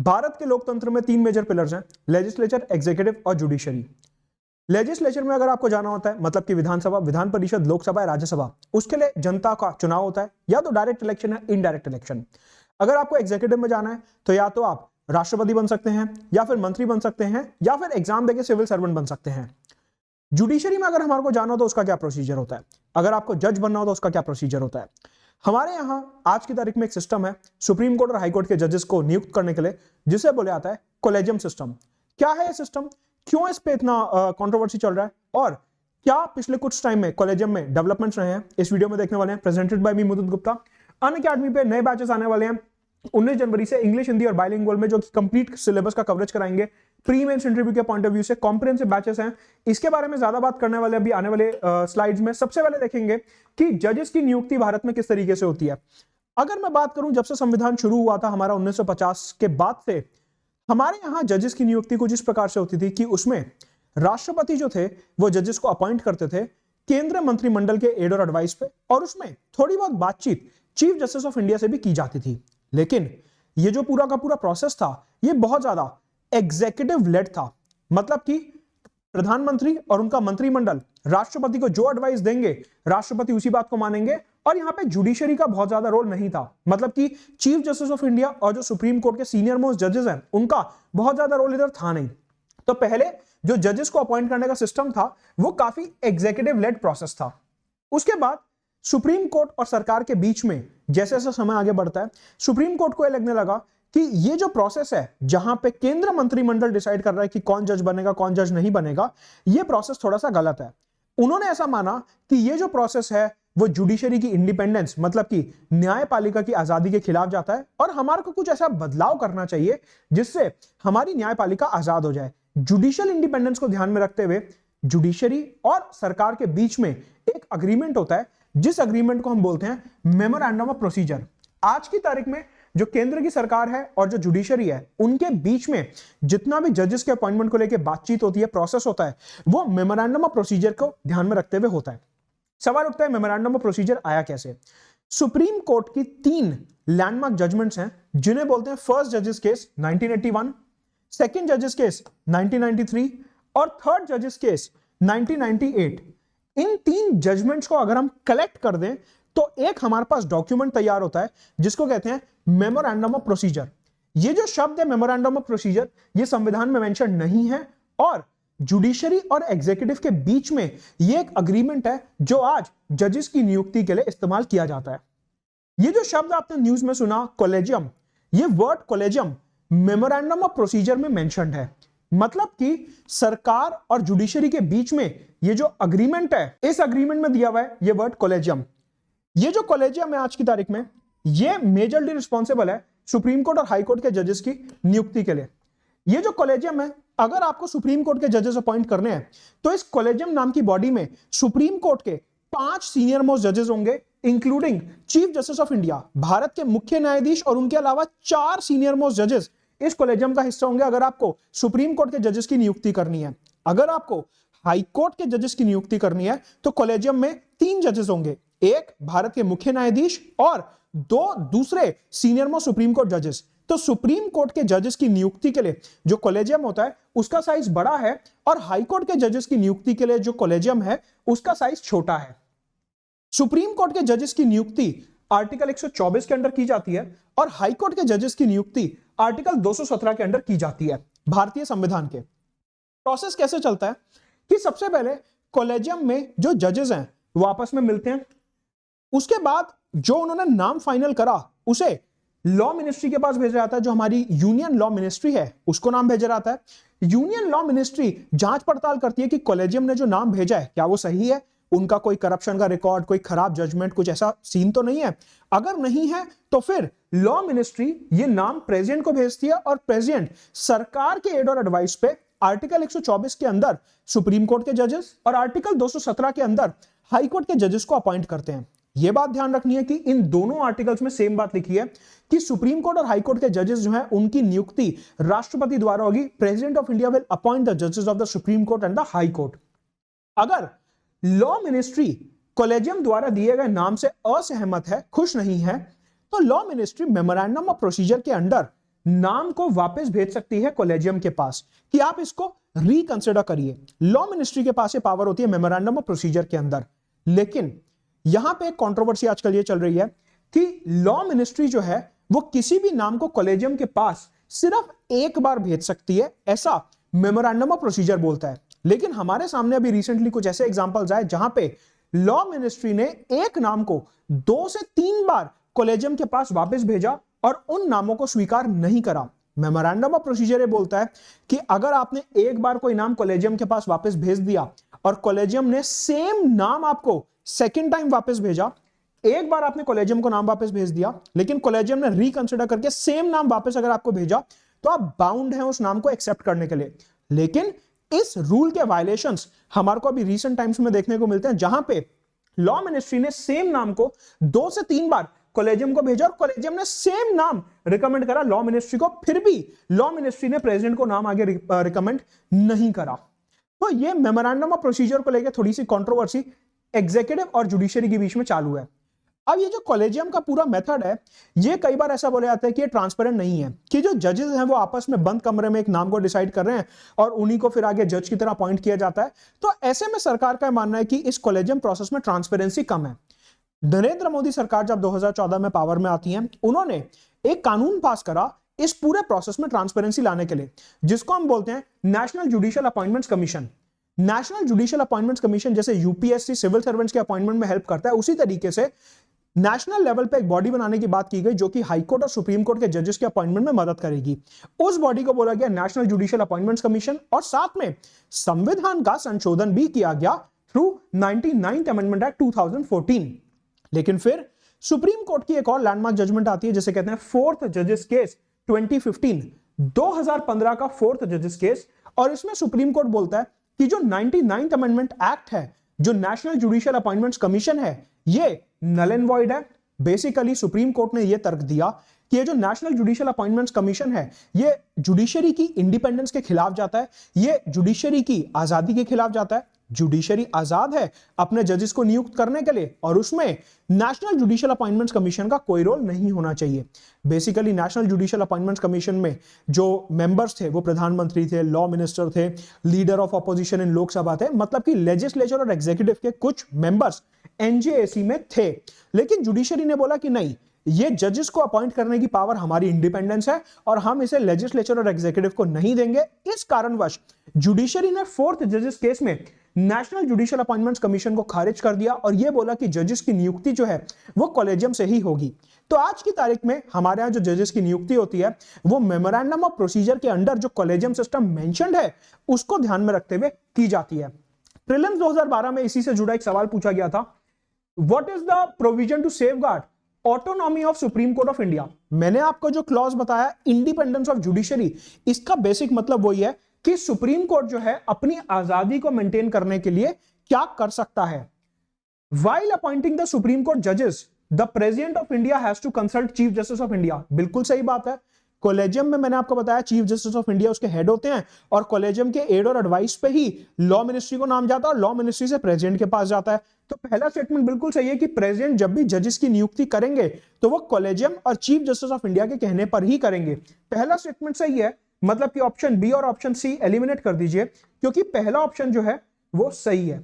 भारत के लोकतंत्र में 3 मेजर पिलर्स हैं, लेजिस्लेचर, एग्जीक्यूटिव और जुडिशरी। लेजिस्लेचर में अगर आपको जाना होता है मतलब कि विधानसभा, विधान परिषद, लोकसभा, राज्यसभा, उसके लिए जनता का चुनाव होता है, या तो डायरेक्ट इलेक्शन है, इनडायरेक्ट इलेक्शन। अगर आपको एग्जीक्यूटिव में जाना है तो या तो आप राष्ट्रपति बन सकते हैं, या फिर मंत्री बन सकते हैं, या फिर एग्जाम देके सिविल सर्वेंट बन सकते हैं। जुडिशरी में अगर हमारे को जाना हो तो उसका क्या प्रोसीजर होता है, अगर आपको जज बनना हो तो उसका क्या प्रोसीजर होता है। हमारे यहाँ आज की तारीख में एक सिस्टम है सुप्रीम कोर्ट और हाई कोर्ट के जजेस को नियुक्त करने के लिए, जिसे बोला जाता है कोलेजियम सिस्टम। क्या है ये सिस्टम, क्यों इस पे इतना कंट्रोवर्सी चल रहा है, और क्या पिछले कुछ टाइम में कॉलेजियम में डेवलपमेंट्स रहे हैं, इस वीडियो में देखने वाले हैं। Presented by me Mudit Gupta. Unacademy पे नए बैचेस आने वाले हैं 19 जनवरी से, इंग्लिश, हिंदी और बाइलिंगुअल में, जो कंप्लीट सिलेबस का कवरेज कराएंगे। प्री मेंस इंटरव्यू के पॉइंट ऑफ व्यू से कॉम्प्रिहेंसिव बैचेस हैं। इसके बारे में ज्यादा बात करने वाले अभी आने वाले स्लाइड्स में। सबसे पहले देखेंगे कि जजेस की नियुक्ति भारत में किस तरीके से होती है। अगर मैं बात करूं जब से संविधान शुरू हुआ था हमारा 1950 के बाद से, हमारे यहाँ जजेस की नियुक्ति कुछ इस प्रकार से होती थी कि उसमें राष्ट्रपति जो थे वो जजेस को अपॉइंट करते थे केंद्रीय मंत्रिमंडल के एड और एडवाइस पे, और उसमें थोड़ी बहुत बातचीत चीफ जस्टिस ऑफ इंडिया से भी की जाती थी। लेकिन ये जो पूरा का पूरा प्रोसेस था ये बहुत ज्यादा एग्जीक्यूटिव लेड था, मतलब कि प्रधानमंत्री और उनका मंत्रिमंडल राष्ट्रपति को जो एडवाइस देंगे राष्ट्रपति उसी बात को मानेंगे, और यहां पे जुडिशरी का बहुत ज्यादा रोल नहीं था। मतलब कि चीफ जस्टिस ऑफ इंडिया और जो सुप्रीम कोर्ट के सीनियर मोस्ट जजेस हैं उनका बहुत ज्यादा रोल इधर था नहीं। तो पहले जो जजेस को अपॉइंट करने का सिस्टम था वो काफी एग्जीक्यूटिव लेड प्रोसेस था। उसके बाद सुप्रीम कोर्ट और सरकार के बीच में जैसे जैसे समय आगे बढ़ता है, सुप्रीम कोर्ट को यह लगने लगा कि ये जो प्रोसेस है जहां पे केंद्र मंत्रिमंडल डिसाइड कर रहा है कि कौन जज बनेगा कौन जज नहीं बनेगा, ये प्रोसेस थोड़ा सा गलत है। उन्होंने ऐसा माना कि ये जो प्रोसेस है वो जुडिशरी की इंडिपेंडेंस मतलब कि न्यायपालिका की आजादी के खिलाफ जाता है, और हमारे को कुछ ऐसा बदलाव करना चाहिए जिससे हमारी न्यायपालिका आजाद हो जाए। जुडिशियल इंडिपेंडेंस को ध्यान में रखते हुए जुडिशरी और सरकार के बीच में एक अग्रीमेंट होता है, जिस अग्रीमेंट को हम बोलते हैं मेमोरेंडम ऑफ प्रोसीजर। आज की तारीख में जो केंद्र की सरकार है और जो जुडिशरी है उनके बीच में जितना भी जजेस के अपॉइंटमेंट को लेकर बातचीत होती है, प्रोसेस होता है, वो मेमोरेंडम ऑफ प्रोसीजर को ध्यान में रखते हुए होता है। सवाल उठता है मेमोरेंडम ऑफ प्रोसीजर आया कैसे। सुप्रीम कोर्ट की 3 लैंडमार्क जजमेंट्स हैं जिन्हें बोलते हैं फर्स्ट जजेस केस 1981, सेकंड जजेस केस 1993 और थर्ड जजेस केस 1998। इन 3 जजमेंट्स को अगर हम कलेक्ट कर दें तो एक हमारे पास डॉक्यूमेंट तैयार होता है जिसको कहते हैं मेमोरेंडम ऑफ प्रोसीजर। ये जो शब्द है मेमोरेंडम ऑफ प्रोसीजर ये संविधान में मेंशन नहीं है, और जुडिशरी और एग्जीक्यूटिव के बीच में ये एक अग्रीमेंट है जो आज जजेस की नियुक्ति के लिए इस्तेमाल किया जाता है। ये जो शब्द आपने न्यूज में सुना कोलेजियम, ये word collegium memorandum of procedure में मेंशन्ड है। मतलब कि सरकार और जुडिशरी के बीच में ये जो अग्रीमेंट है, इस अग्रीमेंट में दिया हुआ है ये वर्ड कोलेजियम। ये जो कोलेजियम है आज की तारीख में ये मेजरली रिस्पॉन्सिबल है सुप्रीम कोर्ट और हाई कोर्ट के जजेस की नियुक्ति के लिए। ये जो कोलेजियम है, अगर आपको सुप्रीम कोर्ट के जजेस अपॉइंट करने हैं तो इस कोलेजियम नाम की बॉडी में सुप्रीम कोर्ट के 5 सीनियर मोस्ट जजेस होंगे, including chief justice of India, Bharat के मुख्य न्यायाधीश, और उनके अलावा 4 सीनियर मोस्ट जजेस इस कोलेजियम का हिस्सा होंगे अगर आपको सुप्रीम कोर्ट के जजेस की नियुक्ति करनी है। अगर आपको हाई कोर्ट के जजेस की नियुक्ति करनी है तो कोलेजियम में 3 जजेस होंगे, एक भारत के मुख्य न्यायाधीश और 2 दूसरे सीनियर मोस्ट सुप्रीम कोर्ट जजेस। तो सुप्रीम कोर्ट के जजेस की नियुक्ति के लिए जो कोलेजियम होता है उसका साइज बड़ा है, और हाई कोर्ट के जजेस की नियुक्ति के लिए जो कोलेजियम है उसका साइज छोटा है। सुप्रीम कोर्ट के जजेस की नियुक्ति आर्टिकल 124 के अंडर की जाती है, और हाई कोर्ट के जजेस की नियुक्ति आर्टिकल 217 के अंडर की जाती है भारतीय संविधान के। प्रोसेस कैसे चलता है कि सबसे पहले कोलेजियम में जो जजेस हैं वो आपस में मिलते हैं, उसके बाद जो उन्होंने नाम फाइनल करा उसे लॉ मिनिस्ट्री के पास भेजा जाता है, जो हमारी यूनियन लॉ मिनिस्ट्री है उसको नाम भेजा जाता है। यूनियन लॉ मिनिस्ट्री जांच पड़ताल करती है कि कोलेजियम ने जो नाम भेजा है क्या वो सही है, उनका कोई करप्शन का रिकॉर्ड, कोई खराब जजमेंट, कुछ ऐसा सीन तो नहीं है। अगर नहीं है तो फिर लॉ मिनिस्ट्री ये नाम प्रेसिडेंट को भेजती है, और प्रेसिडेंट सरकार के एड और एडवाइस पे आर्टिकल 124 के अंदर सुप्रीम कोर्ट के जजेस और आर्टिकल 217 के अंदर हाई कोर्ट के जजेस को अपॉइंट करते हैं। यह बात ध्यान रखनी है कि इन दोनों आर्टिकल्स में सेम बात लिखी है कि सुप्रीम कोर्ट और हाई कोर्ट के जजेस जो हैं उनकी नियुक्ति राष्ट्रपति द्वारा होगी। President of India will appoint the जजेस of the Supreme Court and the High Court. अगर लॉ मिनिस्ट्री कोलेजियम द्वारा दिए गए नाम से असहमत है, खुश नहीं है, तो law ministry memorandum of procedure के अंडर नाम को वापस भेज सकती है कॉलेजियम के पास कि आप इसको रिकंसिडर करिए। लॉ मिनिस्ट्री के पास ये पावर होती है मेमोरेंडम ऑफ प्रोसीजर के अंदर। लेकिन यहां पे एक कंट्रोवर्सी आजकल ये चल रही है कि लॉ मिनिस्ट्री जो है वो किसी भी नाम को कॉलेजियम के पास सिर्फ एक बार भेज सकती है, ऐसा मेमोरेंडम ऑफ प्रोसीजर बोलता है। लेकिन हमारे सामने अभी रिसेंटली कुछ ऐसे एग्जांपल्स आए जहां पे लॉ मिनिस्ट्री ने एक नाम को 2 से 3 बार कॉलेजियम के पास वापस भेजा और उन नामों को स्वीकार नहीं करा। मेमोरेंडम ऑफ प्रोसीजर ये बोलता है कि अगर आपने एक बार कोई नाम कॉलेजियम के पास वापस भेज दिया और कॉलेजियम ने सेम नाम आपको सेकंड टाइम वापस भेजा, एक बार आपने कॉलेजियम को नाम वापस भेज दिया लेकिन कॉलेजियम ने रिकंसिडर करके सेम नाम वापस अगर आपको भेजा तो आप बाउंड हैं उस नाम को एक्सेप्ट करने के लिए। लेकिन इस रूल के वायलेशंस हमारे को अभी रीसेंट टाइम्स में देखने को मिलते हैं जहां पे लॉ मिनिस्ट्री ने सेम नाम को 2 से 3 बार कॉलेजियम को भेजा और कॉलेजियम ने सेम नाम रिकमेंड करा लॉ मिनिस्ट्री को, फिर भी लॉ मिनिस्ट्री ने प्रेसिडेंट को नाम आगे रिकमेंड नहीं करा। तो ये मेमोरेंडम ऑफ प्रोसीजर को लेकर थोड़ी सी कंट्रोवर्सी एग्जीक्यूटिव और जुडिशरी के बीच में चालू है। अब ये जो कॉलेजियम का पूरा मेथड है ये कई बार ऐसा बोला जाता है कि ये ट्रांसपेरेंट नहीं है, कि जो जजेस हैं वो आपस में बंद कमरे में एक नाम को डिसाइड कर रहे हैं और उन्हीं को फिर आगे जज की तरह अपॉइंट किया जाता है। तो ऐसे में सरकार का मानना है कि इस कॉलेजियम प्रोसेस में ट्रांसपेरेंसी कम है। नरेंद्र मोदी सरकार जब 2014 में पावर में आती है, उन्होंने एक कानून पास करा इस पूरे प्रोसेस में ट्रांसपेरेंसी लाने के लिए, जिसको हम बोलते हैं national judicial appointments commission. National judicial appointments commission जैसे यूपीएससी सिविल सर्वेंट्स के अपॉइंटमेंट में हेल्प करता है, उसी तरीके से नेशनल लेवल पे एक बॉडी बनाने की बात की गई जो कि हाई कोर्ट और सुप्रीम कोर्ट के जजेस के अपॉइंटमेंट में मदद करेगी। उस बॉडी को बोला गया नेशनल जुडिशियल अपॉइंटमेंट्स कमीशन, और साथ में संविधान का संशोधन भी किया गया थ्रू 99th अमेंडमेंट एक्ट 2014। लेकिन फिर सुप्रीम कोर्ट की एक और लैंडमार्क जजमेंट आती है जिसे कहते हैं फोर्थ जजेस केस 2015, 2015 का फोर्थ जजेस केस, और इसमें सुप्रीम कोर्ट बोलता है कि जो 99th अमेंडमेंट एक्ट है, जो नेशनल जुडिशियल अपॉइंटमेंट्स कमीशन है, ये नल एंड वॉइड है। बेसिकली सुप्रीम कोर्ट ने यह तर्क दिया कि ये जो नेशनल जुडिशियल अपॉइंटमेंट्स कमीशन है ये जुडिशरी की इंडिपेंडेंस के खिलाफ जाता है, ये जुडिशरी की आजादी के खिलाफ जाता है। जुडिशरी आजाद है अपने जजेस को नियुक्त करने के लिए और उसमें नेशनल जुडिशियल अपॉइंटमेंट्स कमीशन का कोई रोल नहीं होना चाहिए। Basically national judicial appointments commission में जो मेंबर्स थे वो प्रधानमंत्री थे, लॉ मिनिस्टर थे, leader of opposition in Lok Sabha थे, मतलब कि लेजिस्लेचर और एग्जीक्यूटिव के कुछ मेंबर्स एनजेएसी में थे। लेकिन जुडिशरी ने बोला कि नहीं, ये जजेस को अपॉइंट करने की पावर हमारी इंडिपेंडेंस है और हम इसे लेजिस्लेचर और एग्जीक्यूटिव को नहीं देंगे। इस कारणवश जुडिशरी ने फोर्थ जजेस केस में नेशनल जुडिशियल अपॉइंटमेंट्स कमीशन को खारिज कर दिया और यह बोला कि जजेस की नियुक्ति जो है वो कॉलेजियम से ही होगी। तो आज की तारीख में हमारे यहां जो जजेस की नियुक्ति होती है वो मेमोरेंडम ऑफ प्रोसीजर के अंडर जो कॉलेजियम सिस्टम मेंशन्ड है उसको ध्यान में रखते हुए की जाती है। प्रीलिम्स 2012 में इसी से जुड़ा एक सवाल पूछा गया था, what is the provision to safeguard autonomy of supreme court of India. मैंने आपको जो क्लॉज बताया इंडिपेंडेंस ऑफ जुडिशरी, इसका बेसिक मतलब वही है कि सुप्रीम कोर्ट जो है अपनी आजादी को मेंटेन करने के लिए क्या कर सकता है। While appointing the Supreme Court जजेस the president of India has to consult chief justice of India. बिल्कुल सही बात है। कॉलेजियम में मैंने आपको बताया चीफ जस्टिस ऑफ इंडिया उसके हेड होते हैं और कॉलेजियम के एड और एडवाइस पे ही लॉ मिनिस्ट्री को नाम जाता है और लॉ मिनिस्ट्री से प्रेसिडेंट के पास जाता है। तो पहला स्टेटमेंट बिल्कुल सही है कि प्रेसिडेंट जब भी जजेस की नियुक्ति करेंगे तो वो कॉलेजियम और चीफ जस्टिस ऑफ इंडिया के कहने पर ही करेंगे। पहला स्टेटमेंट सही है, मतलब कि ऑप्शन बी और ऑप्शन सी एलिमिनेट कर दीजिए क्योंकि पहला ऑप्शन जो है वो सही है।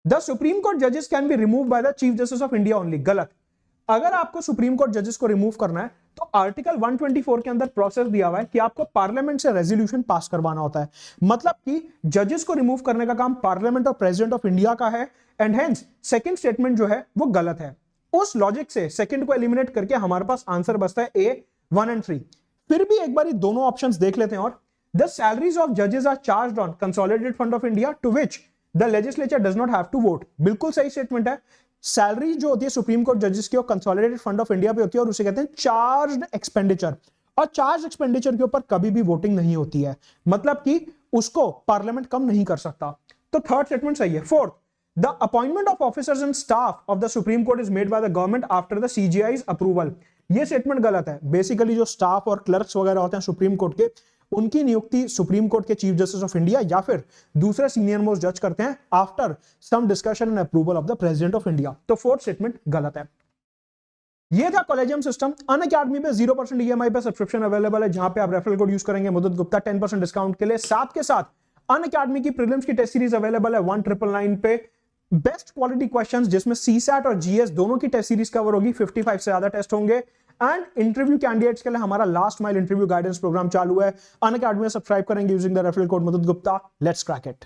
द सुप्रीम कोर्ट जजेस can be remove by the chief justice of India only, गलत। अगर आपको सुप्रीम कोर्ट जजेस को रिमूव करना है तो आर्टिकल 124 के अंदर प्रोसेस दिया हुआ है कि आपको पार्लियामेंट से रेजोल्यूशन पास करवाना होता है, मतलब कि जजेस को रिमूव करने का काम पार्लियामेंट और प्रेसिडेंट ऑफ इंडिया का है एंड हेंस सेकंड स्टेटमेंट जो है वो गलत है। उस लॉजिक से सेकंड को एलिमिनेट करके हमारे पास आंसर बचता है ए 1 और 3। फिर भी एक बार दोनों ऑप्शंस देख लेते हैं। और द सैलरीज ऑफ जजेस are charged on consolidated fund of India to which the legislature does not have to vote. बिल्कुल सही स्टेटमेंट है। सैलरी जो होती है सुप्रीम कोर्ट जजेस की और कंसोलिडेटेड फंड ऑफ इंडिया पे होती है और उसे कहते हैं चार्ज्ड एक्सपेंडिचर, और चार्ज एक्सपेंडिचर के ऊपर कभी भी वोटिंग नहीं होती है, मतलब कि उसको पार्लियामेंट कम नहीं कर सकता। तो थर्ड स्टेटमेंट सही है। Fourth, the appointment of officers and staff of the Supreme Court is made by the government after the CJI's approval. ये स्टेटमेंट गलत है। बेसिकली जो स्टाफ और क्लर्क्स वगैरह होते हैं सुप्रीम कोर्ट के, उनकी नियुक्ति सुप्रीम कोर्ट के चीफ जस्टिस ऑफ इंडिया या फिर दूसरे सीनियर मोस्ट जज करते हैं after some discussion and approval of the president of India. तो फोर्थ स्टेटमेंट गलत है। ये था कॉलेजियम सिस्टम। अनअकैडमी पे 0% ईएमआई पे सब्सक्रिप्शन अवेलेबल है, जहां पे आप रेफरल कोड यूज करेंगे मुदत गुप्ता 10% डिस्काउंट के लिए। साथ के साथ अनअकैडमी की प्रीलिम्स की टेस्ट सीरीज अवेलेबल है 1999 पे, बेस्ट क्वालिटी क्वेश्चंस जिसमें सीसैट और जीएस दोनों की टेस्ट सीरीज कवर होगी, 55 से ज्यादा टेस्ट होंगे। एंड इंटरव्यू कैंडिडेट्स के लिए हमारा last mile interview guidance programme चालू है। अनअकैडमी में सब्सक्राइब करेंगे यूजिंग द रेफरल कोड मुदत गुप्ता। Let's crack it.